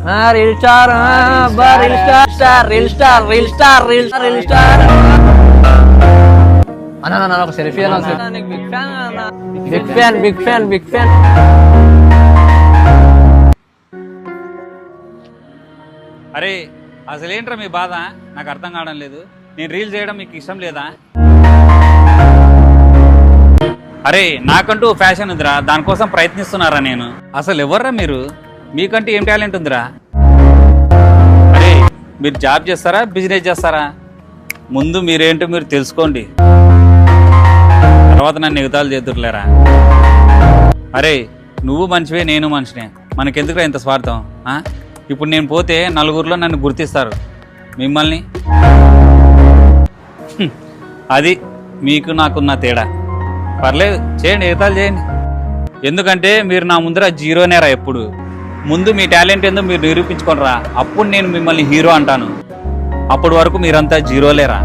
Reel star reel star reel star reel star reel star reel star అన్న ఒక selfie big fan big fan big fan. అరే అసలేంట్రా మీ బాధ? నాకు అర్థం కావడం లేదు. నేను రీల్ చేయడం మీకు ఇష్టం లేదా? అరే నాకంటూ ఫ్యాషన్ ఉందిరా, దానికోసం ప్రయత్నిస్తున్నారా నేను. అసలు ఎవర్రా మీరు? మీకంటూ ఏం టాలెంట్ ఉందిరా? అరే మీరు జాబ్ చేస్తారా బిజినెస్ చేస్తారా? ముందు మీరేంటో మీరు తెలుసుకోండి, తర్వాత నన్ను ఎగతాలు చేద్దురులేరా. అరే నువ్వు మనిషివే నేను మనిషినే, మనకెందుకురా ఇంత స్వార్థం? ఇప్పుడు నేను పోతే నలుగురిలో నన్ను గుర్తిస్తారు, మిమ్మల్ని అది మీకు నాకున్న తేడా. పర్లేదు చేయండి, ఎగతాలు చేయండి. ఎందుకంటే మీరు నా ముందర జీరోనేరా. ఎప్పుడు ముందు మీ టాలెంట్ ఏందో మీరు నిరూపించుకోనరా, అప్పుడు నేను మిమ్మల్ని హీరో అంటాను. అప్పటి వరకు మీరంతా జీరోలేరా.